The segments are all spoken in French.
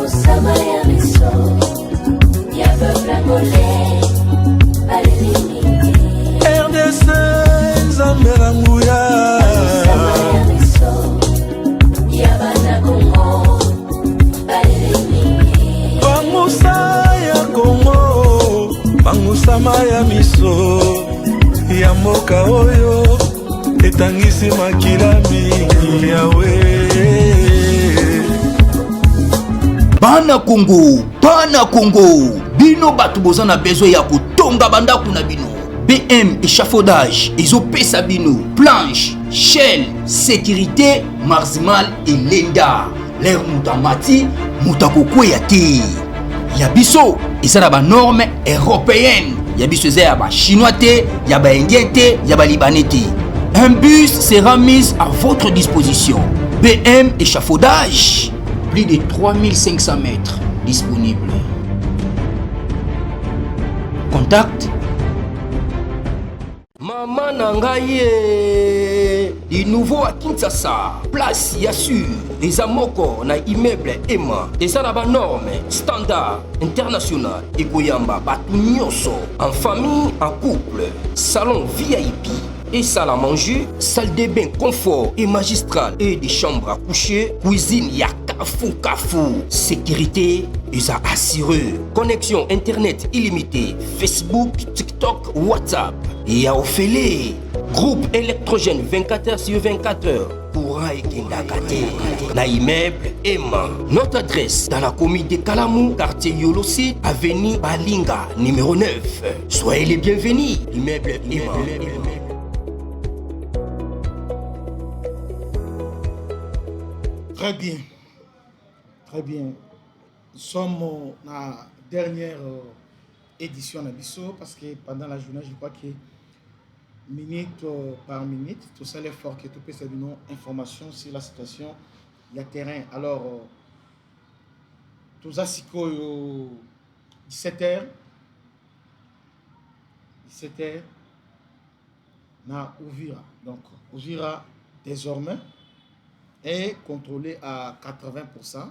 RDC Zambela Mouya Bangusa ya Congo Bangusa ya miso ya mboka oyo etangisi makila mingi yawe Bana Congo bino batu boza na besoin ya kotonga bandaku na bino. BM échafaudage ezopesa bino planche, shell, sécurité, maximal et lenda. L'air mutamati mutakokweya te. Ya biso ezala ba norme européenne. Ya biso eza ya ba chinois te, ya ba indien te, ya ba libanais te. Un bus sera mis à votre disposition. BM échafaudage, plus de 3500 mètres disponibles. Contact Maman Nangaye, du nouveau à Kinshasa, place Yassur, les amoko na immeuble Emma, des arabes normes, standard, international, et Koyamba, Batunyoso, en famille, en couple, salon VIP. Et salle à manger, salle de bain confort et magistral et des chambres à coucher, cuisine ya kafou, sécurité ils a assuré, connexion internet illimité, Facebook, TikTok, WhatsApp et à Ophélie, groupe électrogène 24h/24 courant et kindakate, na immeuble Emma. Notre adresse dans la commune de Kalamou, quartier Yolosi, avenue Balinga, numéro 9. Soyez les bienvenus, immeuble Emma. Très bien, très bien. Nous sommes dans la dernière édition de l'Abisso parce que pendant la journée, je crois que minute par minute, tout ça l'effort que tout peut c'est une information sur la situation, il y a terrain. Alors, tout ça c'est 17h, na Uvira. Donc, Uvira désormais est contrôlé à 80%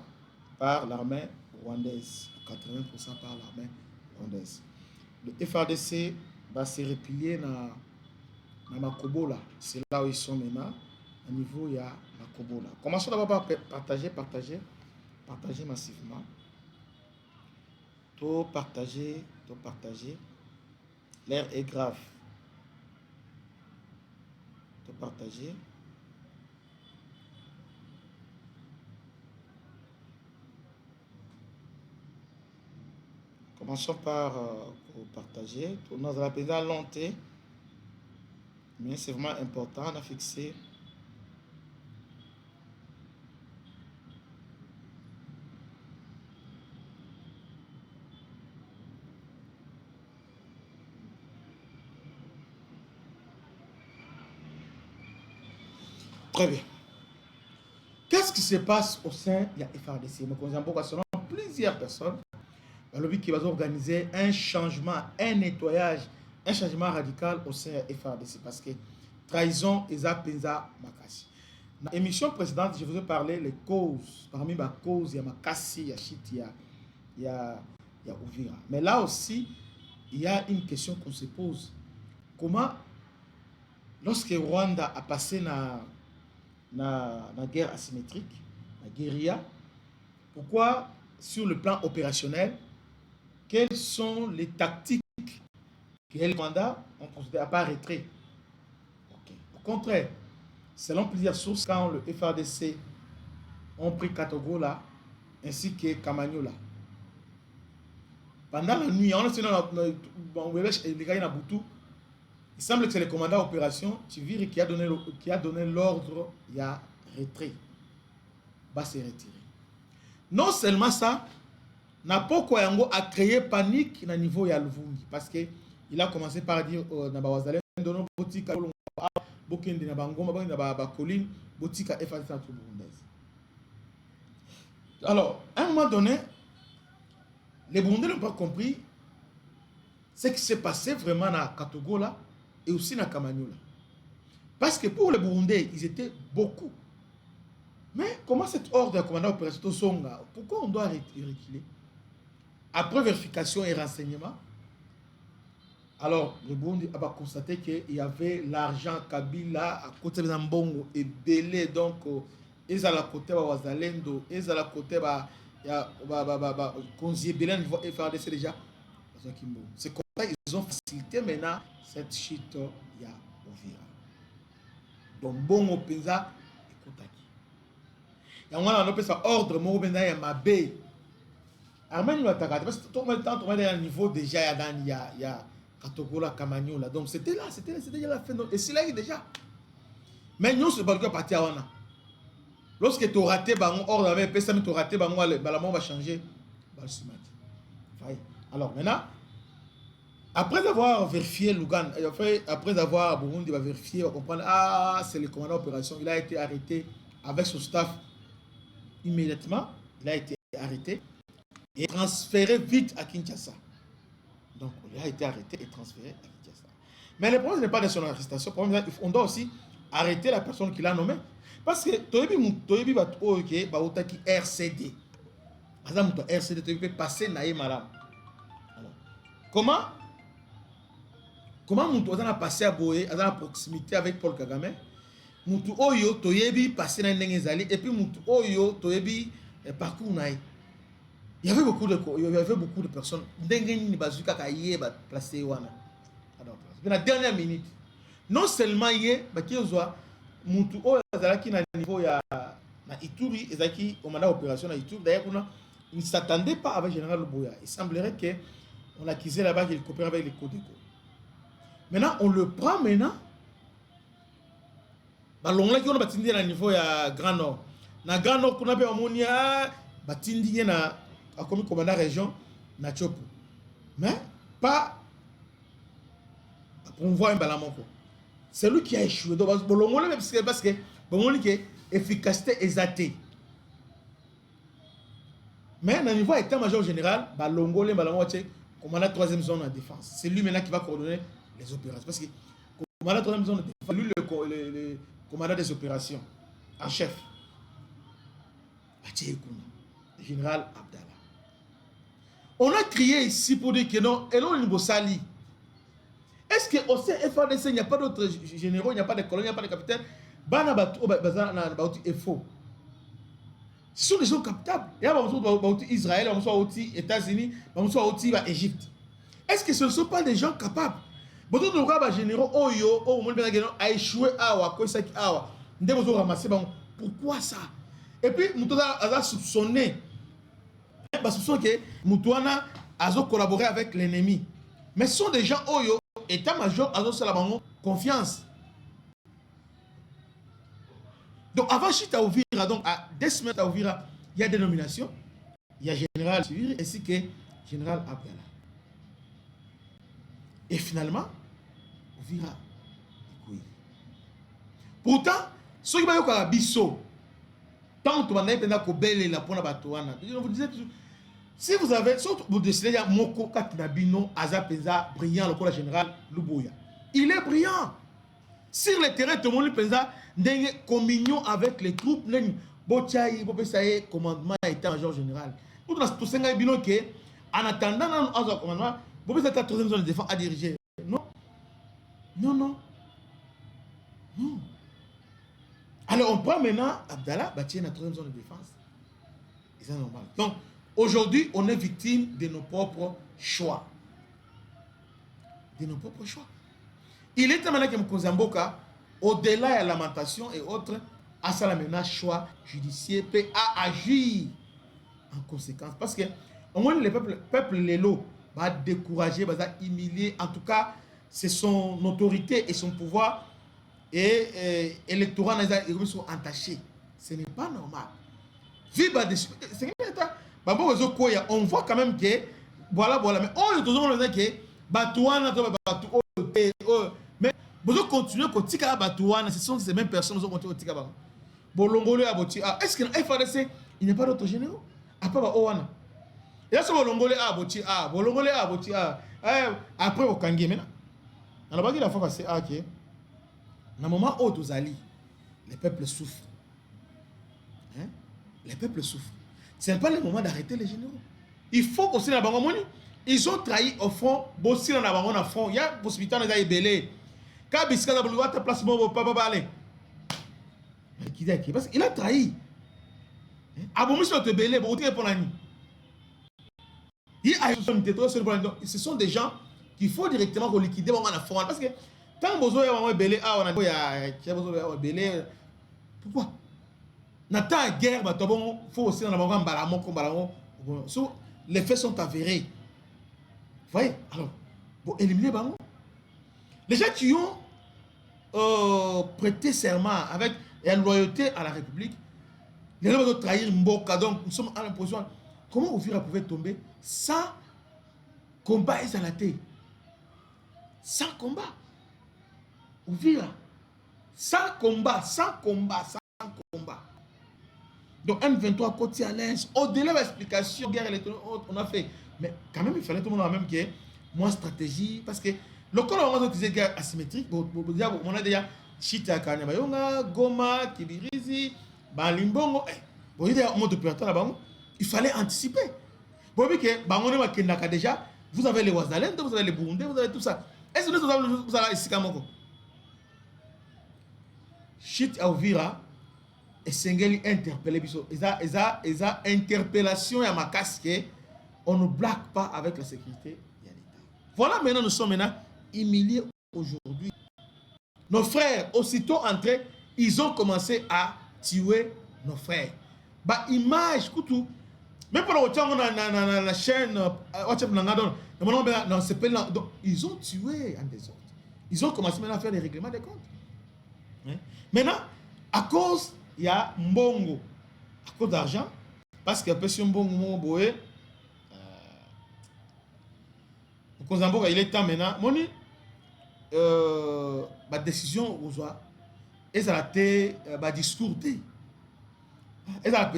par l'armée rwandaise. 80% par l'armée rwandaise. Le FARDC va se replier dans Makobola. C'est là où ils sont maintenant. Au niveau, il y a Makobola. Commençons d'abord par partager massivement. Tout partager. L'air est grave. Tout partager. Commençons par partager. Nous allons la longtemps, mais c'est vraiment important de fixer. Très bien. Qu'est-ce qui se passe au sein de la FARDC? Nous avons plusieurs personnes qui va organiser un changement, un nettoyage, un changement radical au sein de FARDC parce que trahison et penza makasi. Dans l'émission précédente, je vous ai parlé les causes. Parmi les causes, il y a makasi, il y a Chiti, il y a Uvira. Mais là aussi, il y a une question qu'on se pose. Comment, lorsque Rwanda a passé la guerre asymétrique, la guérilla, pourquoi sur le plan opérationnel, quelles sont les tactiques que le Rwanda ont considéré à part retrait? Okay. Au contraire, selon plusieurs sources, quand le FARDC ont pris Katogola ainsi que Kamanyola, pendant la nuit, il semble que c'est le commandant d'opération Tiviri qui a donné l'ordre, il y a retrait, va se retirer. Non seulement ça, Napoko Yango a créé panique au niveau de Luvungi parce qu'il a commencé par dire Nabawazale, Dono Botika, Bokende Nabangoma, Nabakolin, Botika et Fatisa Burundaise. Alors, à un moment donné, les Burundais n'ont pas compris ce qui s'est passé vraiment à Katogola et aussi à Kamanyola. Parce que pour les Burundais, ils étaient beaucoup. Mais comment cet ordre de commandant opération Songa, pourquoi on doit reculer? Après vérification et renseignement, alors le Burundi a constaté qu'il y avait l'argent Kabila à côté de Mbongo et belé, donc ils à la côté de Wazalendo, ils à la côté de Konziebelen FRDC déjà. C'est comme ça qu'ils ont facilité maintenant cette chute ya Uvira. Donc Bongo Penza écoutaki. Et on a appelé ça ordre moko Penza ya mabe. Armène nous attaque parce que tout le temps on est à un niveau déjà il y a Katogola Kamanyola. Donc c'était là, c'était déjà la fin. Et c'est là déjà. Mais nous, c'est pas le cas parti à Wana. Lorsque tu as raté, ordre avec PSM, tu as raté, on va changer. Alors maintenant, après avoir vérifié Lugan, après avoir Burundi va vérifier, on va comprendre, ah, c'est le commandant d'opération, il a été arrêté avec son staff immédiatement, il a été arrêté et transféré vite à Kinshasa. Donc, il a été arrêté et transféré à Kinshasa. Mais le problème n'est pas de son arrestation, on doit aussi arrêter la personne qui l'a nommé. Parce que Toyebi va être RCD. Par exemple, RCD, tu peux passer naïe malam. Comment on a passé à Boé, à la proximité avec Paul Kagame? Moutou Oyo, Toyebi passé dans Nengezali, et puis Moutou Oyo, Toyebi parcours naïe. Il y avait beaucoup de personnes. Ndengeni bazuka kaye ba placé wana. Alors, la dernière minute. Non seulement yé ba kiozwa Moutou Oyo azalaki na niveau ya na Ituri, ezaki au mandat opération na Ituri. D'ailleurs, il ne s'attendait pas avec Général Luboya. Il semblerait que on accusait là-bas qu'il coopère avec les Codeco. Maintenant, on le prend maintenant. Bah l'ongla qui on a batindi na niveau ya Grand Nord. Na Grand Nord qu'on a fait amonia batindi na comme commandant région na Chopo. Mais pas pour voir un balamoko. C'est lui qui a échoué. Donc bolongole parce que bon que efficacité exatée. Mais dans le niveau état-major général, balongole balamoko commandant 3e zone de défense. C'est lui maintenant qui va coordonner les opérations. Parce que commandant 3e zone de défense, lui le commandant des opérations en chef. Le général Abdallah. On a crié ici pour dire que non, Elon Nibosali. Est-ce qu'au FADC, il n'y a pas d'autres généraux, il n'y a pas de colonels, il n'y a pas de capitaines? Est faux. Ce sont des gens captables. Il y a Israël, il y a États-Unis, il y a Égypte. Est-ce que ce ne sont pas des gens capables? Beaucoup de généraux a échoué à pourquoi ça? Et puis, nous avons soupçonné. Soupçonné que Moutouana a collaboré avec l'ennemi. Mais ce sont des gens Oyo, état-major, a confiance. Donc, avant Chita Ouvira, donc à 2 semaines à Ouvira, il y a des nominations. Il y a Général Sivir ainsi que Général Abdallah. Et finalement, Ouvira est couillé. Pourtant, ceux qui ont eu Bisso, tant que vous avez eu la je vous disais toujours, si vous avez, surtout vous décidez, il y a Moko Katinabino, Azapeza, brillant, le général Luboya. Il est brillant. Sur le terrain, tout le monde pensa d'une communion avec les troupes, Bochaï, Bopesaï, commandement état-major général. Tout ça, en attendant, dans commandement, Bopesaï est la 3e zone de défense à diriger. Non. Non. Alors, on prend maintenant Abdallah, bâtir la 3e zone de défense. C'est normal. Donc, aujourd'hui, on est victime de nos propres choix. Il est maintenant que Mkozamboka, au-delà de la lamentation et autres, à ça la menace choix judiciaire, peut agir en conséquence. Parce que, au moins, le peuple Lélo va décourager, va humilier. En tout cas, c'est son autorité et son pouvoir et électoral sont entachés. Ce n'est pas normal. On voit quand même que, voilà, mais on est toujours dans le que mais vous continuez à Batouana, ce sont ces mêmes personnes qui ont continué à Bolongole à Boti. Est-ce que FADC, il n'y a pas d'autres généraux? À part Owana. Et là, c'est Bolongole à Boti. Bolongole à Boti. Après, au Kangé, maintenant. Alors, il a fait passer à qui? Dans le moment où Tozali, les peuples souffrent. Hein? Les peuples souffrent. Ce n'est pas le moment d'arrêter les généraux. Il faut aussi la banque. Ils ont trahi au front. Bossi dans la banque au front. Il y a possibilité de ébélé. Quand Biska a ta place, mon papa va aller. Parce qu'il a trahi. Abomis te belé, bon, tu es pour l'année. Ce sont des gens qu'il faut directement liquider la front. Parce que tant que vous avez belé, on a belé. Pourquoi? Nathan guerre, il faut aussi dans la banque. Les faits sont avérés. Vous voyez? Alors, pour éliminer Bango. Les gens qui ont prêté serment avec la loyauté à la République, les gens vont trahir Mboka. Donc, nous sommes à l'imposition. Comment Ouvira pouvait tomber sans combat exalaté? Sans combat. Ouvira. Sans combat. Donc, M23 côté à l'Est, au-delà de l'explication, guerre électronique, on a fait. Mais quand même, il fallait tout le monde même que moi, stratégie, parce que le col on a utilisé guerre asymétrique, on a déjà Chita Kanyabayonga, Goma, Kibirizi, Balimbongo, il fallait anticiper. Vous voyez que déjà, vous avez les Ouazalènes, vous avez les Burundais, vous avez tout ça. Est-ce que vous avez ici Kamoko? Chit à Ouvira, et Sengeli interpellé, ils ont interpellation à ma casque, on ne blague pas avec la sécurité. Voilà, maintenant, nous sommes humiliés aujourd'hui. Nos frères, aussitôt entrés, ils ont commencé à tuer nos frères. Bah, image, coutou. Même pendant que on a la chaîne, ils ont tué en désordre. Ils ont commencé maintenant à faire des règlements des comptes. Maintenant, à cause, il y a Mbongo, à cause d'argent, parce qu'il y a un Mbongo Boé. Il est temps maintenant. Moni, ma décision aux oies, et ça a été ma discours. Et ça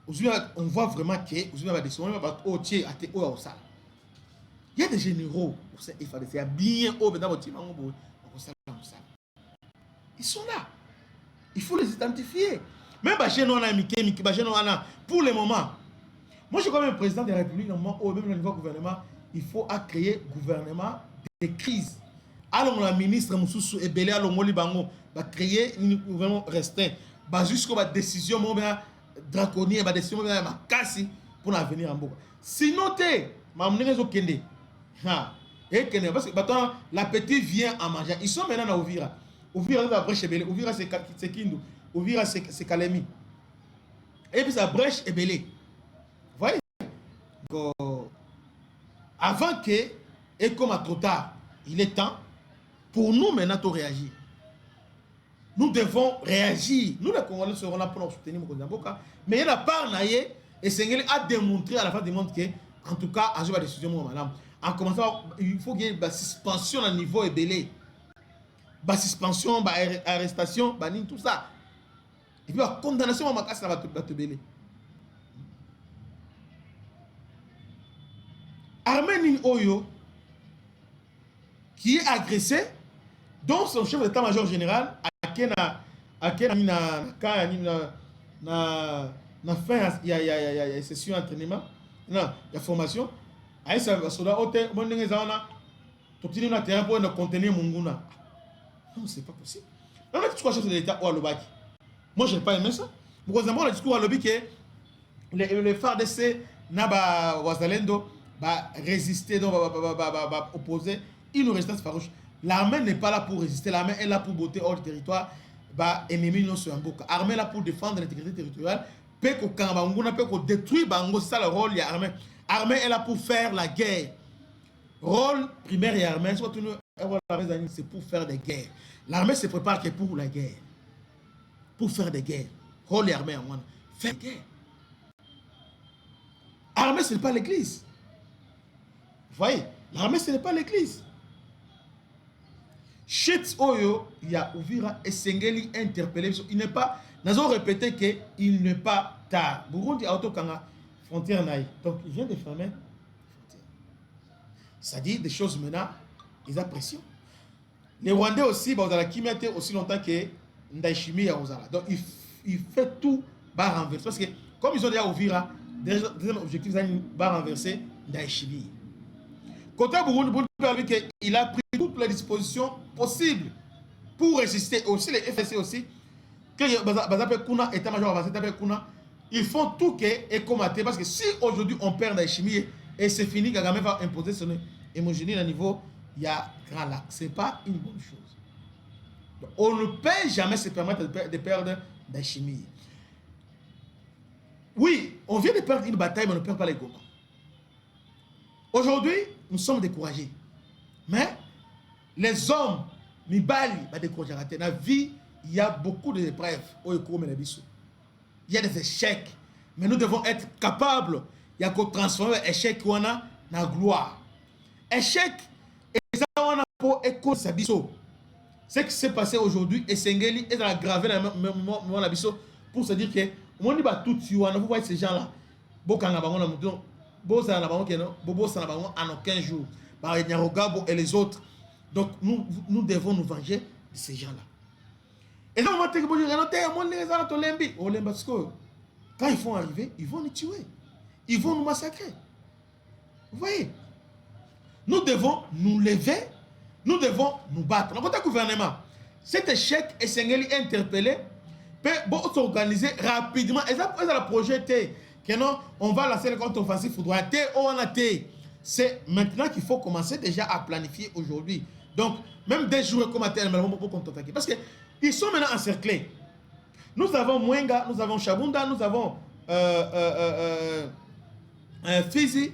on voit vraiment que il y a des généraux, il y a bien au ils sont là. Il faut les identifier. Même pour le moment. Moi, je suis comme un président de la République, même au niveau gouvernement. Il faut créer un gouvernement de crise. Alors, la ministre Moussou et Belé, va créer un gouvernement restreint. Jusqu'à la décision draconienne, la décision casse pour l'avenir en Boka. Sinon, parce que l'appétit vient à manger. Ils sont maintenant à Ouvira. Ouvira, c'est la brèche et Belé. Ouvira, c'est Kindu. Ouvira, c'est Kalemi. Et puis, ça brèche et Belé. Vous voyez? Avant que, et comme à trop tard, il est temps pour nous maintenant de réagir. Nous devons réagir. Nous, les Congolais, serons là pour nous soutenir Mokonzamboka. Mais il y a la part, et Sengeli a démontré à la fin du monde que, en tout cas, à la décision, madame, en commençant, il faut qu'il y ait une suspension à niveau ébélé. Une suspension, une arrestation, tout ça. Et puis, la condamnation, on va te belé. Armée Oyo, qui est agressé, dont son chef d'état-major général, il y a session d'entraînement, il y a formation. Il y a soldat, il y a terrain pour contenir Munguna. Non, c'est pas possible. On a dit quoi chef de l'État ou à l'Obaki. Moi, je n'ai pas aimé ça. Pour exemple, on a dit quoi à l'Obaki que le FARDC n'a pas Ouazalendo va résister, donc va opposer une résistance farouche. L'armée n'est pas là pour résister, l'armée est là pour botter hors du territoire, ennemi non sur un bouc. L'armée est là pour défendre l'intégrité territoriale, peut qu'on détruire Bango, c'est ça le rôle de l'armée. L'armée est là pour faire la guerre. Rôle primaire et armée, c'est pour faire des guerres. L'armée se prépare que pour la guerre. Pour faire des guerres. Rôle et armée, faire des guerres. L'armée, ce n'est pas l'église. Vous voyez, l'armée, ce n'est pas l'église. Chit Oyo, il y a Ouvira et Sengeli interpellé. Il n'est pas, nous avons répété qu'il n'est pas tard. Burundi a autokanga frontière naïe. Donc, il vient de fermer la frontière. C'est-à-dire des choses maintenant, ils ont pression. Les Rwandais aussi, ils ont aussi longtemps que Ndaishimi a Ozala. Donc, il fait tout bas renverser. Parce que comme ils ont déjà ouvert, deuxième objectif, ils vont renverser Ndayishimiye. Côté Burundi, il a pris toutes les dispositions possibles pour résister. Aussi les FSC aussi, ils font tout et combattre. Parce que si aujourd'hui on perd Ndayishimiye et c'est fini, Kagame va imposer son hémogénie à niveau, il y a grand lac. Ce n'est pas une bonne chose. Donc, on ne peut jamais se permettre de perdre Ndayishimiye. Oui, on vient de perdre une bataille, mais on ne perd pas les Goma. Aujourd'hui, nous sommes découragés. Mais les hommes, Mibali, va décourager. Dans la vie, il y a beaucoup d'épreuves. Il y a des échecs. Mais nous devons être capables. Il y a qu'à transformer l'échec en la gloire. Échec, et ça, on a pour école Sabiso. Ce qui s'est passé aujourd'hui, et Sengeli est dans la gravée dans le moment pour se dire que on dit tout vous voyez ces gens-là. En aucun jour. Et les autres. Donc nous devons nous venger de ces gens-là. Et là, on va te dire, quand ils vont arriver, ils vont nous tuer. Ils vont nous massacrer. Vous voyez? Nous devons nous lever. Nous devons nous battre. Dans le gouvernement, cet échec est interpellé. Peut s'organiser rapidement. Et ça, le projet T, que non, on va lancer le contre-offensif foudroyant. T, on a T. C'est maintenant qu'il faut commencer déjà à planifier aujourd'hui. Donc, même des jours comme à tel, on peut contre-attaquer. Parce qu'ils sont maintenant encerclés. Nous avons Mwenga, nous avons Chabunda, nous avons Fizi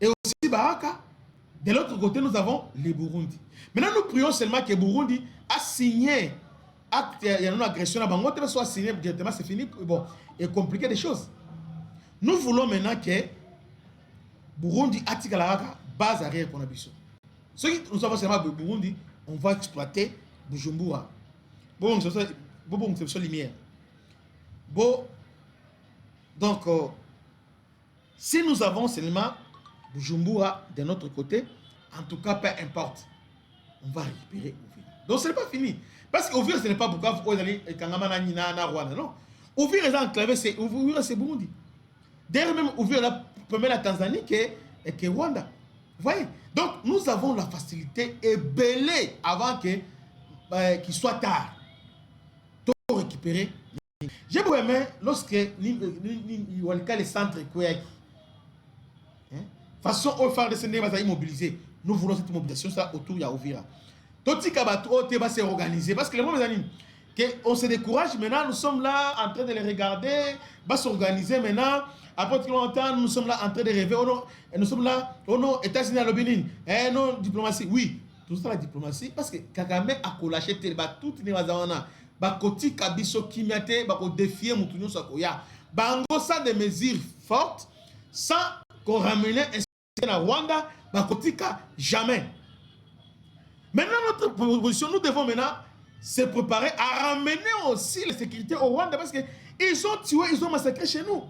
et aussi Baraka. De l'autre côté, nous avons les Burundi. Maintenant, nous prions seulement que Burundi a signé acte, il y a une agression à Bango, soit signé directement, c'est fini. Bon, et compliqué des choses. Nous voulons maintenant que Burundi a la base arrière qu'on a besoin. Ce qui nous avons seulement Burundi, on va exploiter Bujumbura. Bon, c'est lumière. Bon, donc, si nous avons seulement Bujumbura de notre côté, en tout cas, peu importe, on va récupérer Ouvira. Donc, ce n'est pas fini. Parce qu'Ouvira, ce n'est pas Bukavu, Rwanda, non. Ouvira est enclavé, c'est Burundi. D'ailleurs, même Ouvira, peut mettre la Tanzanie que Rwanda. Vous voyez? Donc, nous avons la facilité et belé avant qu'il soit tard. Pour récupérer. J'ai beaucoup aimé lorsque les centres Kweyaki. Façon au phare de Sénégal va immobiliser. Nous voulons cette mobilisation ça autour de Ouvira. Toti Kabato va se organiser parce que les moments on se décourage maintenant, nous sommes là en train de les regarder, va s'organiser maintenant. Après tout longtemps, nous sommes là en train de rêver. Nous sommes là, États-Unis à l'Obénin. Non, diplomatie, oui. Tout ça la diplomatie parce que Kagame a collâché tout les mazana. Bakoti Kabiso Kimiate, bako défier Moutounio Sakoya. Bango ça des mesures fortes sans qu'on ramène à Rwanda, Bakotika jamais. Maintenant, notre position, nous devons maintenant se préparer à ramener aussi la sécurité au Rwanda parce qu'ils ont tué, ils ont massacré chez nous.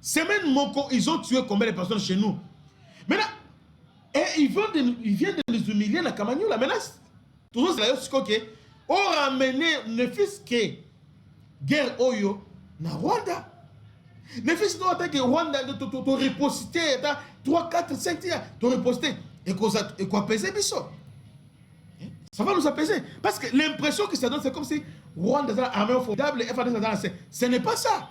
Semaine Moko, ils ont tué combien de personnes chez nous? Maintenant, et ils viennent de nous humilier dans la Kamanyola. Maintenant, tout ça, c'est là que on ramène ne fût-ce que guerre Oyo na Rwanda. Ne fût-ce que Rwanda, tu reposté 3, 4, 5 ans, tu reposté et quoi apaiser Bisso. Ça va nous apaiser. Parce que l'impression que ça donne, c'est comme si Rwanda est une armée formidable et FADC dans la scène. Ce n'est pas ça.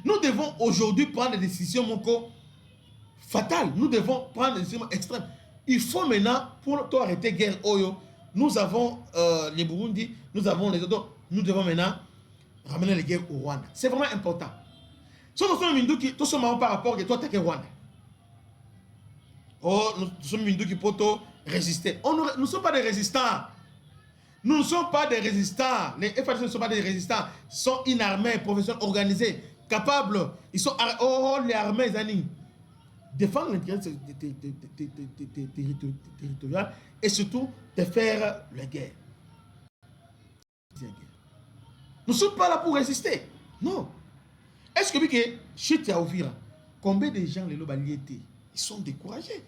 Nous devons aujourd'hui prendre des décisions, Moko, fatales. Nous devons prendre des décisions extrêmes. Il faut maintenant, pour arrêter la guerre Oyo, nous avons les Burundi, nous avons les autres. Nous devons maintenant ramener les guerres au Rwanda. C'est vraiment important. Si nous sommes qui, tout ce moment par rapport à toi, attaquer Rwanda. Oh, nous sommes qui peuvent résister. Nous ne sommes pas des résistants. Nous ne sommes pas des résistants. Les FADC ne sont pas des résistants. Ils sont une armée professionnelle organisée, capable. Ils sont les armées anis. Défendre l'intérêt territorial et surtout de faire la guerre. Nous ne sommes pas là pour résister. Non. Est-ce que chez Ouvira, combien de gens les lobaliétés, ils sont découragés,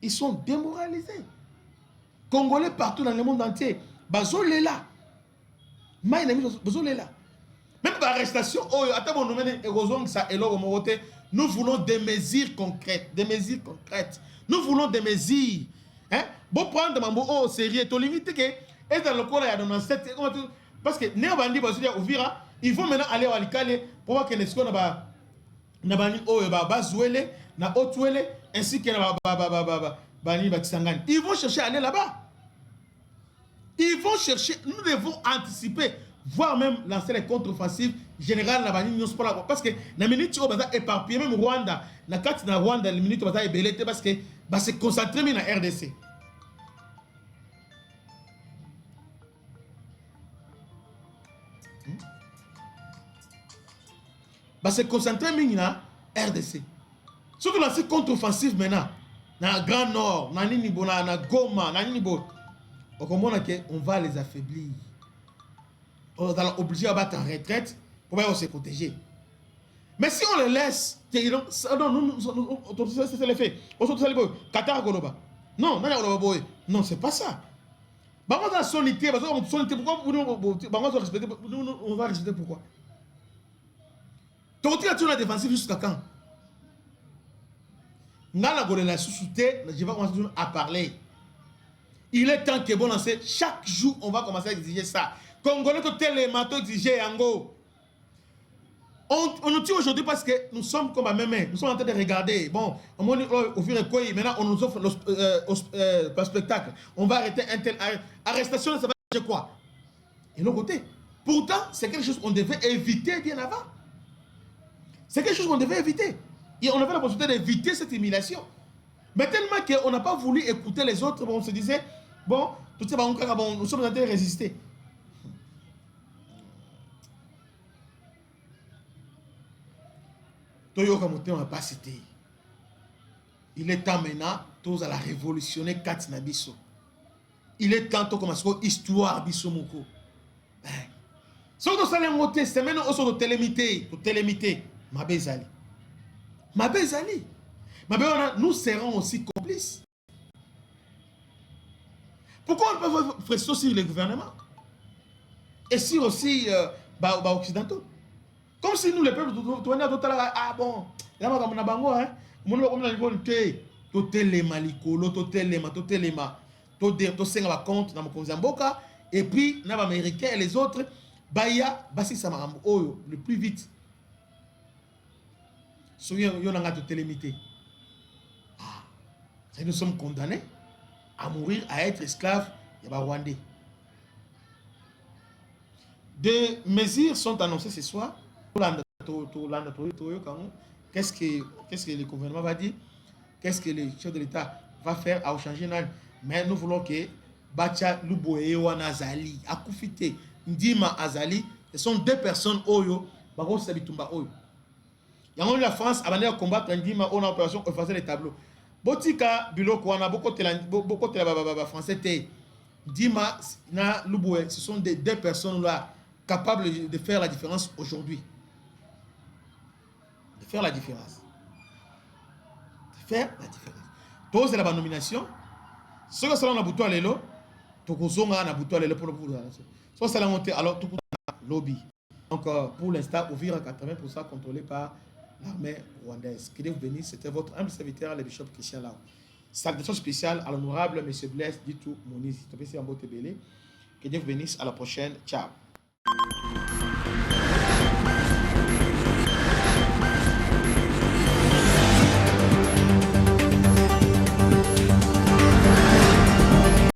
ils sont démoralisés. Congolais partout dans le monde entier. Bazolela. Bazolela. Même par arrestation, nous voulons des mesures concrètes. Des mesures concrètes. Nous voulons des mesures. Hein? Bon, prendre mambo au sérieux. Tu limites que. Et dans le corps, il y a dans cette. Parce que Néo-Bandi, ils vont maintenant aller à Alikale pour voir que les scolaires na bani oyo ba bazwele na otwele ainsi que na bani batisangani. Ils vont chercher à aller là-bas. Ils vont chercher, nous devons anticiper, voire même lancer les contre-offensives générales na bani nyos pour parce que na minute au baza éparpillé même Rwanda, na carte na Rwanda les minutes baza ebelete parce que ba se concentrer mais na RDC. Bah se concentrer na RDC. Surtout là c'est contre-offensive maintenant. Dans Grand Nord, dans Ninibo, na Goma, na Ninibo. On va les affaiblir. On va obligé à battre en retraite pour se protéger. Mais si on les laisse, c'est le fait. Non, c'est pas ça. On va respecter pourquoi? Tu as la défensive jusqu'à quand? Je vais commencer à parler. Il est temps que bon lancer. Chaque jour, on va commencer à exiger ça. Congolais, tout les matos exiger Yango. On nous tue aujourd'hui parce que nous sommes comme à même. Nous sommes en train de regarder. Bon, on va ouvrir quoi. Maintenant, on nous offre le spectacle. On va arrêter un tel arrestation. Ça va dire quoi? Et l'autre côté. Pourtant, c'est quelque chose qu'on devait éviter bien avant. C'est quelque chose qu'on devait éviter. Et on avait la possibilité d'éviter cette humiliation. Mais tellement qu'on n'a pas voulu écouter les autres, bon, on se disait, bon, tout ça, bon, nous sommes en train de résister. Toyo Kamote, on n'a pas cité. Il est temps maintenant, tous à la révolutionner Katina Bisso. Il est temps de commencer l'histoire Bisso Moko. Si on a un moté, c'est maintenant aussi de télémité. Mabezali. Nous serons aussi complices. Pourquoi on peut faire pression sur le gouvernement? Et sur aussi occidentaux. Comme si nous, les peuples, ah bon, là, on a bango, hein, on a compte dans Mboka, et puis, les Américains et les autres, Baya, Bassi Samarambo, le plus vite. Nous sommes condamnés à mourir, à être esclaves rwandais. Des mesures sont annoncées ce soir. Qu'est-ce que le gouvernement va dire? Qu'est-ce que le chef de l'État va faire à changer? Mais nous voulons que Bacha Luboewa Nazali, Akufite, Ndima Azali, ce sont deux personnes Oyo, Baro Sabitumba Oyo. La France a à combattre Ndima en opération effacer les tableaux. Botika Biloko, on a beaucoup de français. Ndima na Luboe, ce sont des deux personnes là capables de faire la différence aujourd'hui. De faire la différence. Tous la nomination. Ce que cela na buto lelo, tokozonga na buto lelo pour le pouvoir. Soit ça la montée alors tout lobby. Donc pour l'instant, ouvrir à 80% contrôlé par l'armée rwandaise. Que Dieu vous bénisse. C'était votre humble serviteur, le bishop Christian Lao. Salutation spéciale à l'honorable M. Blaise Ditou Monizi. Que Dieu vous bénisse. À la prochaine. Ciao.